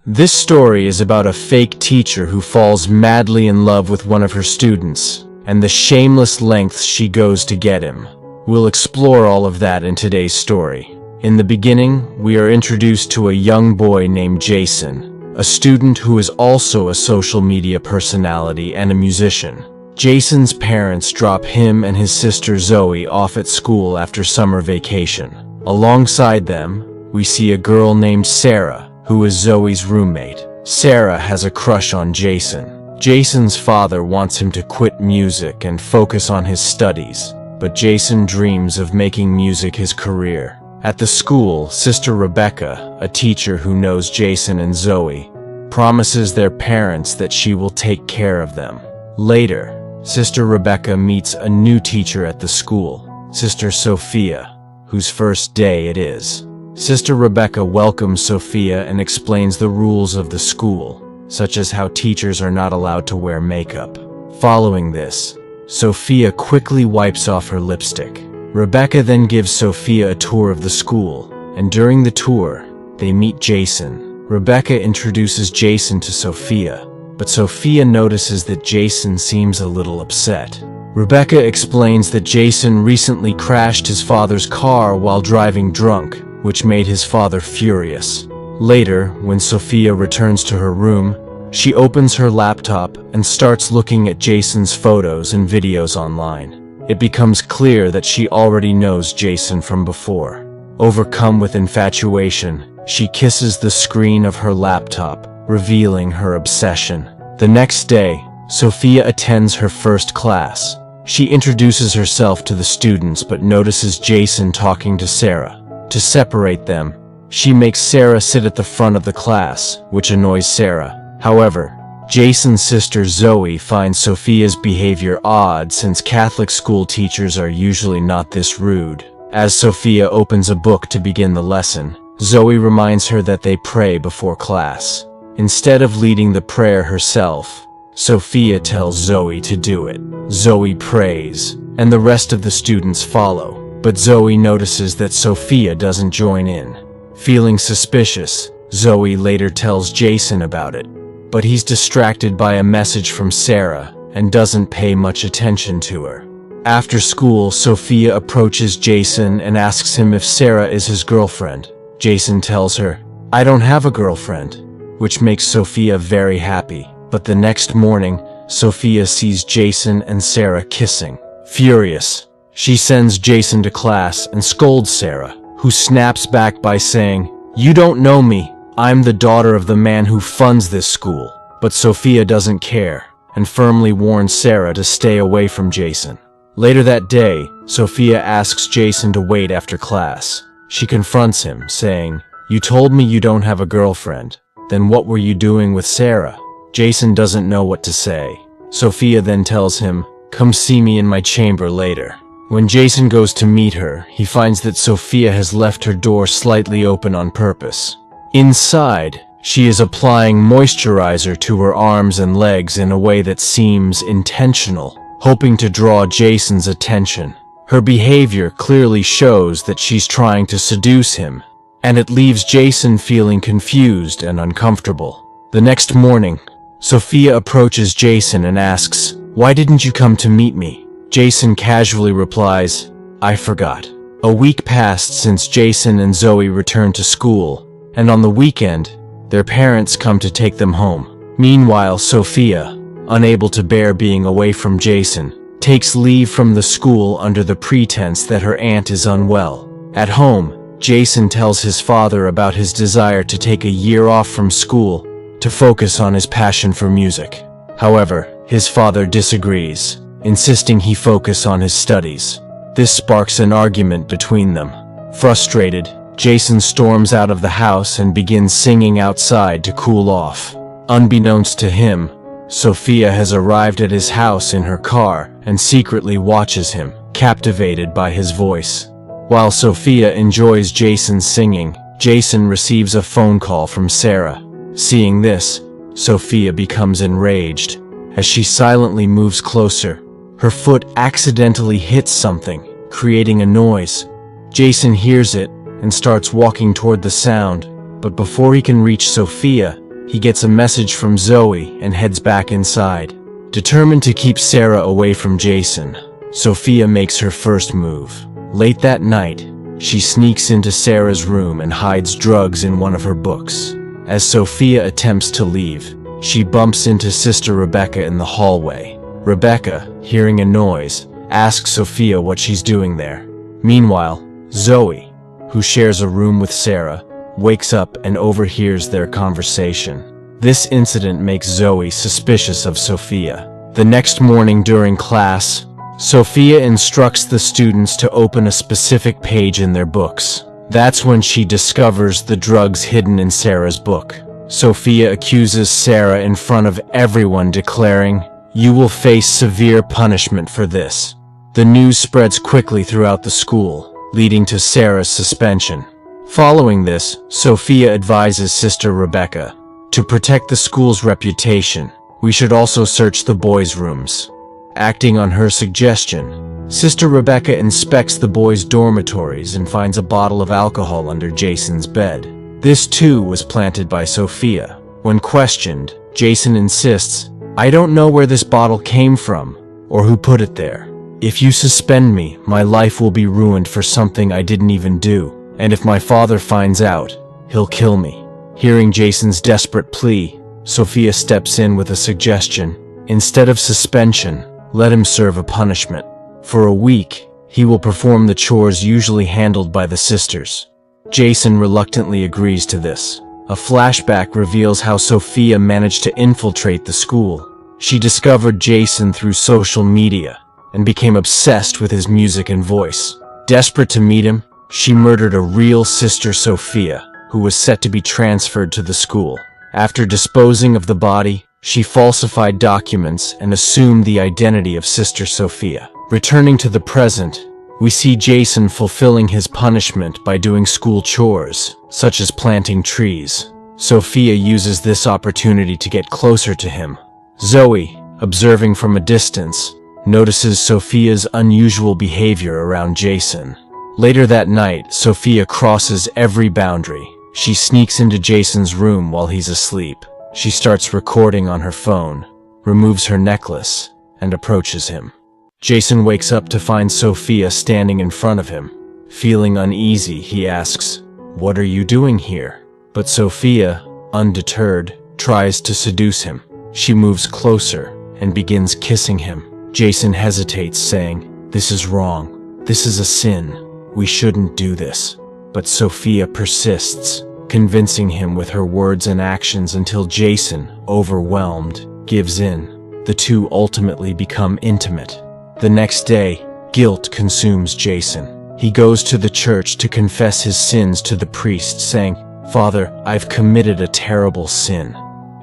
This story is about a fake teacher who falls madly in love with one of her students, and the shameless lengths she goes to get him. We'll explore all of that in today's story. In the beginning, we are introduced to a young boy named Jason, a student who is also a social media personality and a musician. Jason's parents drop him and his sister Zoe off at school after summer vacation. Alongside them, we see a girl named Sarah, who is Zoe's roommate. Sarah has a crush on Jason. Jason's father wants him to quit music and focus on his studies, but Jason dreams of making music his career. At the school, Sister Rebecca, a teacher who knows Jason and Zoe, promises their parents that she will take care of them. Later, Sister Rebecca meets a new teacher at the school, Sister Sophia, whose first day it is. Sister Rebecca welcomes Sophia and explains the rules of the school, such as how teachers are not allowed to wear makeup. Following this, Sophia quickly wipes off her lipstick. Rebecca then gives Sophia a tour of the school, and during the tour, they meet Jason. Rebecca introduces Jason to Sophia, but Sophia notices that Jason seems a little upset. Rebecca explains that Jason recently crashed his father's car while driving drunk, which made his father furious. Later, when Sophia returns to her room, she opens her laptop and starts looking at Jason's photos and videos online. It becomes clear that she already knows Jason from before. Overcome with infatuation, she kisses the screen of her laptop, revealing her obsession. The next day, Sophia attends her first class. She introduces herself to the students but notices Jason talking to Sarah. To separate them, she makes Sarah sit at the front of the class, which annoys Sarah. However, Jason's sister Zoe finds Sophia's behavior odd since Catholic school teachers are usually not this rude. As Sophia opens a book to begin the lesson, Zoe reminds her that they pray before class. Instead of leading the prayer herself, Sophia tells Zoe to do it. Zoe prays, and the rest of the students follow. But Zoe notices that Sophia doesn't join in. Feeling suspicious, Zoe later tells Jason about it, but he's distracted by a message from Sarah and doesn't pay much attention to her. After school, Sophia approaches Jason and asks him if Sarah is his girlfriend. Jason tells her, "I don't have a girlfriend," which makes Sophia very happy. But the next morning, Sophia sees Jason and Sarah kissing. Furious, she sends Jason to class and scolds Sarah, who snaps back by saying, "You don't know me. I'm the daughter of the man who funds this school." But Sophia doesn't care and firmly warns Sarah to stay away from Jason. Later that day, Sophia asks Jason to wait after class. She confronts him, saying, "You told me you don't have a girlfriend. Then what were you doing with Sarah?" Jason doesn't know what to say. Sophia then tells him, "Come see me in my chamber later." When Jason goes to meet her, he finds that Sophia has left her door slightly open on purpose. Inside, she is applying moisturizer to her arms and legs in a way that seems intentional, hoping to draw Jason's attention. Her behavior clearly shows that she's trying to seduce him, and it leaves Jason feeling confused and uncomfortable. The next morning, Sophia approaches Jason and asks, "Why didn't you come to meet me?" Jason casually replies, "I forgot." A week passed since Jason and Zoe returned to school, and on the weekend, their parents come to take them home. Meanwhile, Sophia, unable to bear being away from Jason, takes leave from the school under the pretense that her aunt is unwell. At home, Jason tells his father about his desire to take a year off from school to focus on his passion for music. However, his father disagrees, insisting he focus on his studies. This sparks an argument between them. Frustrated, Jason storms out of the house and begins singing outside to cool off. Unbeknownst to him, Sophia has arrived at his house in her car and secretly watches him, captivated by his voice. While Sophia enjoys Jason's singing, Jason receives a phone call from Sarah. Seeing this, Sophia becomes enraged. As she silently moves closer, her foot accidentally hits something, creating a noise. Jason hears it and starts walking toward the sound, but before he can reach Sophia, he gets a message from Zoe and heads back inside. Determined to keep Sarah away from Jason, Sophia makes her first move. Late that night, she sneaks into Sarah's room and hides drugs in one of her books. As Sophia attempts to leave, she bumps into Sister Rebecca in the hallway. Rebecca, hearing a noise, asks Sophia what she's doing there. Meanwhile, Zoe, who shares a room with Sarah, wakes up and overhears their conversation. This incident makes Zoe suspicious of Sophia. The next morning during class, Sophia instructs the students to open a specific page in their books. That's when she discovers the drugs hidden in Sarah's book. Sophia accuses Sarah in front of everyone, declaring, "You will face severe punishment for this." The news spreads quickly throughout the school, leading to Sarah's suspension. Following this, Sophia advises Sister Rebecca, "To protect the school's reputation, we should also search the boys' rooms." Acting on her suggestion, Sister Rebecca inspects the boys' dormitories and finds a bottle of alcohol under Jason's bed. This too was planted by Sophia. When questioned, Jason insists, "I don't know where this bottle came from, or who put it there. If you suspend me, my life will be ruined for something I didn't even do, and if my father finds out, he'll kill me." Hearing Jason's desperate plea, Sophia steps in with a suggestion. Instead of suspension, let him serve a punishment. For a week, he will perform the chores usually handled by the sisters. Jason reluctantly agrees to this. A flashback reveals how Sophia managed to infiltrate the school. She discovered Jason through social media and became obsessed with his music and voice. Desperate to meet him, she murdered a real Sister Sophia, who was set to be transferred to the school. After disposing of the body, she falsified documents and assumed the identity of Sister Sophia. Returning to the present, we see Jason fulfilling his punishment by doing school chores, such as planting trees. Sophia uses this opportunity to get closer to him. Zoe, observing from a distance, notices Sophia's unusual behavior around Jason. Later that night, Sophia crosses every boundary. She sneaks into Jason's room while he's asleep. She starts recording on her phone, removes her necklace, and approaches him. Jason wakes up to find Sophia standing in front of him. Feeling uneasy, he asks, "What are you doing here?" But Sophia, undeterred, tries to seduce him. She moves closer and begins kissing him. Jason hesitates, saying, "This is wrong. This is a sin. We shouldn't do this." But Sophia persists, convincing him with her words and actions until Jason, overwhelmed, gives in. The two ultimately become intimate. The next day, guilt consumes Jason. He goes to the church to confess his sins to the priest, saying, "Father, I've committed a terrible sin."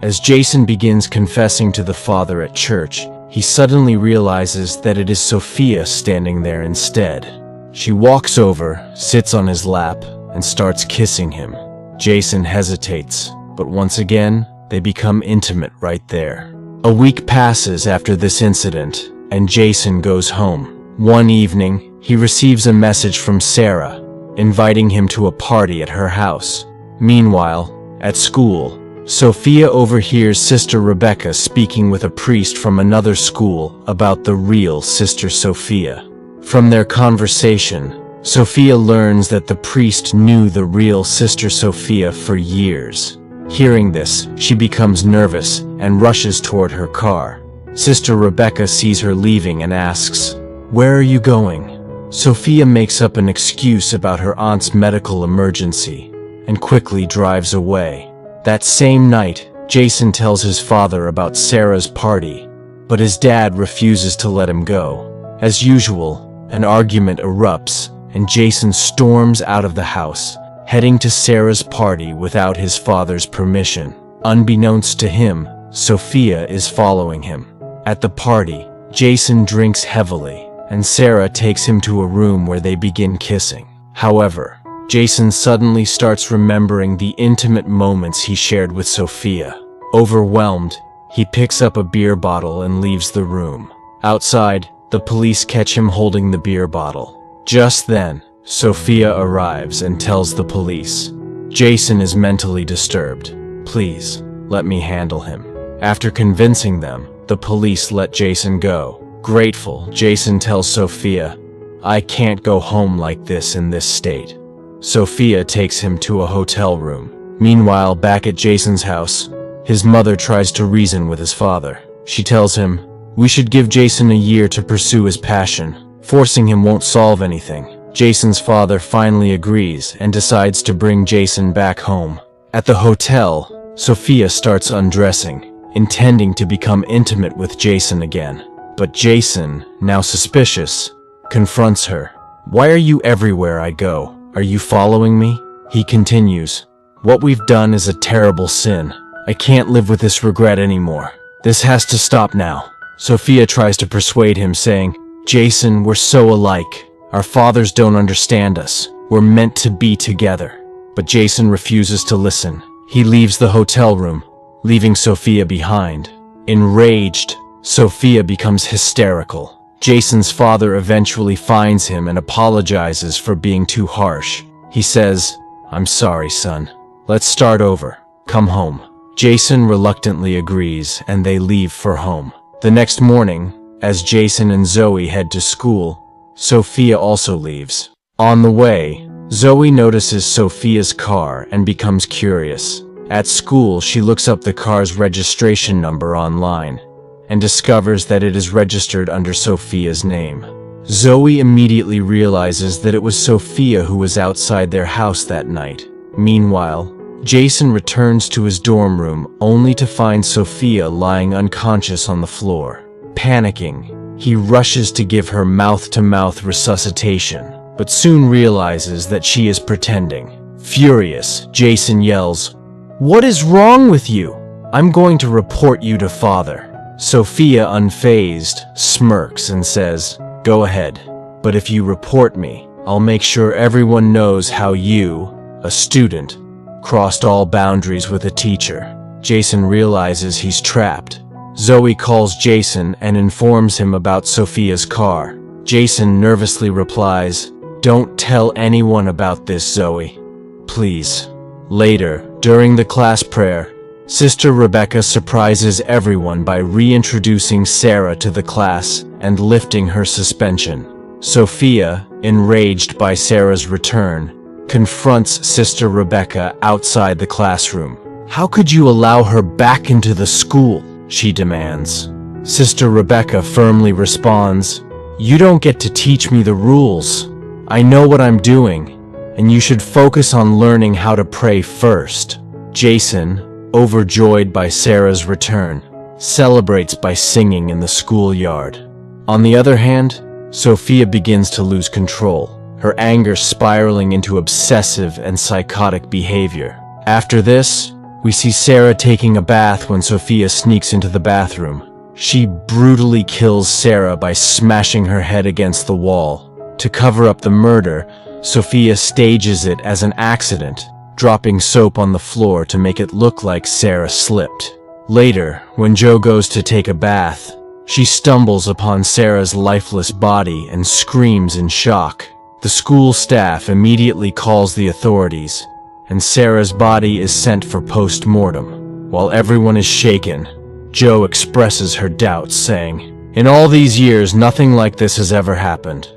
As Jason begins confessing to the father at church, he suddenly realizes that it is Sophia standing there instead. She walks over, sits on his lap, and starts kissing him. Jason hesitates, but once again, they become intimate right there. A week passes after this incident, and Jason goes home. One evening, he receives a message from Sarah, inviting him to a party at her house. Meanwhile, at school, Sophia overhears Sister Rebecca speaking with a priest from another school about the real Sister Sophia. From their conversation, Sophia learns that the priest knew the real Sister Sophia for years. Hearing this, she becomes nervous and rushes toward her car. Sister Rebecca sees her leaving and asks, "Where are you going?" Sophia makes up an excuse about her aunt's medical emergency and quickly drives away. That same night, Jason tells his father about Sarah's party, but his dad refuses to let him go. As usual, an argument erupts, and Jason storms out of the house, heading to Sarah's party without his father's permission. Unbeknownst to him, Sophia is following him. At the party, Jason drinks heavily, and Sarah takes him to a room where they begin kissing. However, Jason suddenly starts remembering the intimate moments he shared with Sophia. Overwhelmed, he picks up a beer bottle and leaves the room. Outside, the police catch him holding the beer bottle. Just then, Sophia arrives and tells the police, Jason is mentally disturbed. Please, let me handle him. After convincing them, the police let Jason go. Grateful, Jason tells Sophia, I can't go home like this in this state. Sophia takes him to a hotel room. Meanwhile, back at Jason's house, his mother tries to reason with his father. She tells him, we should give Jason a year to pursue his passion. Forcing him won't solve anything. Jason's father finally agrees and decides to bring Jason back home. At the hotel, Sophia starts undressing, intending to become intimate with Jason again. But Jason, now suspicious, confronts her. Why are you everywhere I go? Are you following me? He continues, what we've done is a terrible sin. I can't live with this regret anymore. This has to stop now. Sophia tries to persuade him, saying, Jason, we're so alike. Our fathers don't understand us. We're meant to be together. But Jason refuses to listen. He leaves the hotel room, leaving Sophia behind. Enraged, Sophia becomes hysterical. Jason's father eventually finds him and apologizes for being too harsh. He says, I'm sorry, son. Let's start over. Come home. Jason reluctantly agrees, and they leave for home. The next morning, as Jason and Zoe head to school, Sophia also leaves. On the way, Zoe notices Sophia's car and becomes curious. At school, she looks up the car's registration number online and discovers that it is registered under Sophia's name. Zoe immediately realizes that it was Sophia who was outside their house that night. Meanwhile, Jason returns to his dorm room only to find Sophia lying unconscious on the floor. Panicking, he rushes to give her mouth-to-mouth resuscitation, but soon realizes that she is pretending. Furious, Jason yells, What is wrong with you? I'm going to report you to father. Sophia, unfazed, smirks and says, Go ahead, but if you report me, I'll make sure everyone knows how you, a student, crossed all boundaries with a teacher. Jason realizes he's trapped. Zoe calls Jason and informs him about Sophia's car. Jason nervously replies, Don't tell anyone about this, Zoe. Please. Later, during the class prayer, Sister Rebecca surprises everyone by reintroducing Sarah to the class and lifting her suspension. Sophia, enraged by Sarah's return, confronts Sister Rebecca outside the classroom. How could you allow her back into the school? She demands. Sister Rebecca firmly responds, You don't get to teach me the rules. I know what I'm doing, and you should focus on learning how to pray first. Jason, overjoyed by Sarah's return, celebrates by singing in the schoolyard. On the other hand, Sophia begins to lose control, her anger spiraling into obsessive and psychotic behavior. After this, we see Sarah taking a bath when Sophia sneaks into the bathroom. She brutally kills Sarah by smashing her head against the wall. To cover up the murder, Sophia stages it as an accident, dropping soap on the floor to make it look like Sarah slipped. Later, when Joe goes to take a bath, she stumbles upon Sarah's lifeless body and screams in shock. The school staff immediately calls the authorities, and Sarah's body is sent for post-mortem. While everyone is shaken, Joe expresses her doubts, saying, In all these years, nothing like this has ever happened.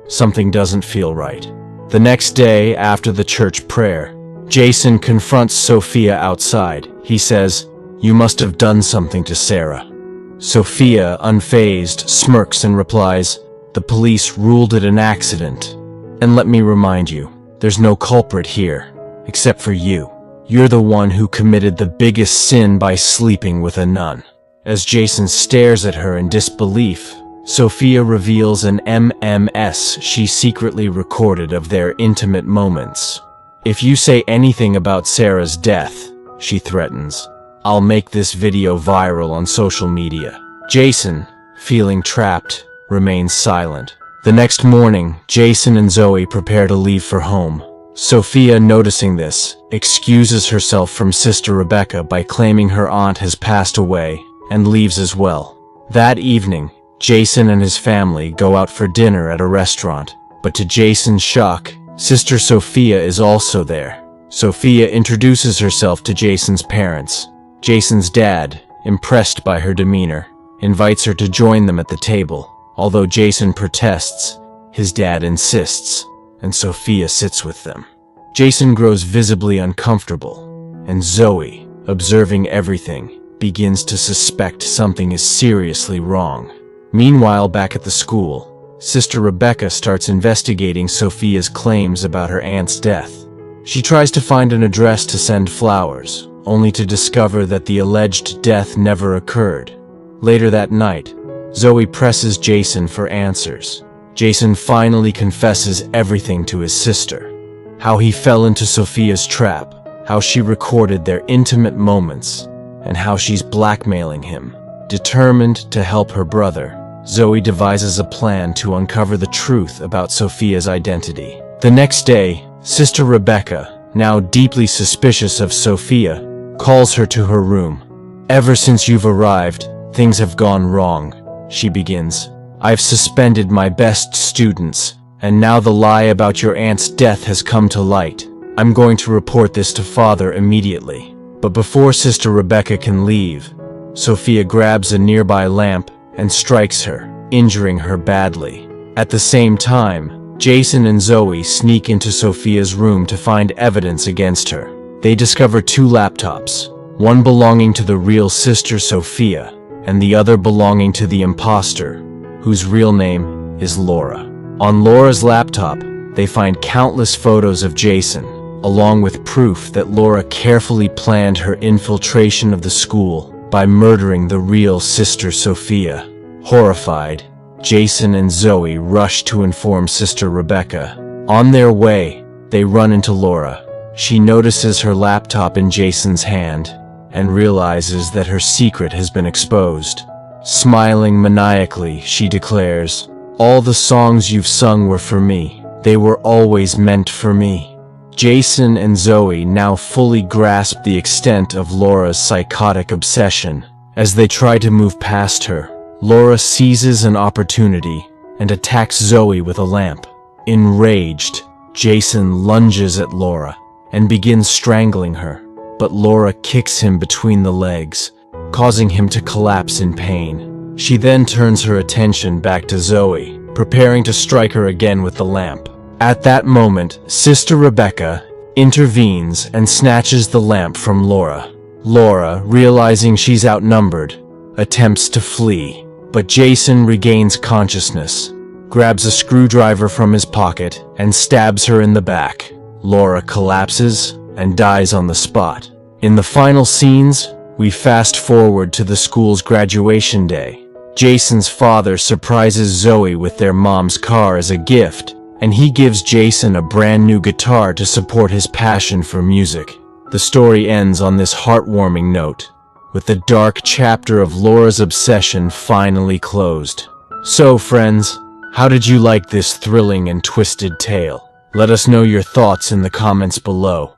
Something doesn't feel right. The next day, after the church prayer, Jason confronts Sophia outside. He says, You must have done something to Sarah. Sophia, unfazed, smirks and replies, The police ruled it an accident. And let me remind you, there's no culprit here, except for you. You're the one who committed the biggest sin by sleeping with a nun. As Jason stares at her in disbelief, Sophia reveals an MMS she secretly recorded of their intimate moments. If you say anything about Sarah's death, she threatens, I'll make this video viral on social media. Jason, feeling trapped, remains silent. The next morning, Jason and Zoe prepare to leave for home. Sophia, noticing this, excuses herself from Sister Rebecca by claiming her aunt has passed away and leaves as well. That evening, Jason and his family go out for dinner at a restaurant, but to Jason's shock, Sister Sophia is also there. Sophia introduces herself to Jason's parents. Jason's dad, impressed by her demeanor, invites her to join them at the table. Although Jason protests, his dad insists, and Sophia sits with them. Jason grows visibly uncomfortable, and Zoe, observing everything, begins to suspect something is seriously wrong. Meanwhile, back at the school, Sister Rebecca starts investigating Sophia's claims about her aunt's death. She tries to find an address to send flowers, only to discover that the alleged death never occurred. Later that night, Zoe presses Jason for answers. Jason finally confesses everything to his sister. How he fell into Sophia's trap, how she recorded their intimate moments, and how she's blackmailing him. Determined to help her brother, Zoe devises a plan to uncover the truth about Sophia's identity. The next day, Sister Rebecca, now deeply suspicious of Sophia, calls her to her room. "Ever since you've arrived, things have gone wrong," she begins. "I've suspended my best students, and now the lie about your aunt's death has come to light. I'm going to report this to Father immediately." But before Sister Rebecca can leave, Sophia grabs a nearby lamp and strikes her, injuring her badly. At the same time, Jason and Zoe sneak into Sophia's room to find evidence against her. They discover two laptops, one belonging to the real Sister Sophia, and the other belonging to the imposter, whose real name is Laura. On Laura's laptop, they find countless photos of Jason, along with proof that Laura carefully planned her infiltration of the school by murdering the real Sister Sophia. Horrified, Jason and Zoe rush to inform Sister Rebecca. On their way, they run into Laura. She notices her laptop in Jason's hand and realizes that her secret has been exposed. Smiling maniacally, she declares, "All the songs you've sung were for me. They were always meant for me." Jason and Zoe now fully grasp the extent of Laura's psychotic obsession. As they try to move past her, Laura seizes an opportunity and attacks Zoe with a lamp. Enraged, Jason lunges at Laura and begins strangling her, but Laura kicks him between the legs, causing him to collapse in pain. She then turns her attention back to Zoe, preparing to strike her again with the lamp. At that moment, Sister Rebecca intervenes and snatches the lamp from Laura. Laura, realizing she's outnumbered, attempts to flee, but Jason regains consciousness, grabs a screwdriver from his pocket, and stabs her in the back. Laura collapses and dies on the spot. In the final scenes, we fast forward to the school's graduation day. Jason's father surprises Zoe with their mom's car as a gift, and he gives Jason a brand new guitar to support his passion for music. The story ends on this heartwarming note, with the dark chapter of Laura's obsession finally closed. So, friends, how did you like this thrilling and twisted tale? Let us know your thoughts in the comments below.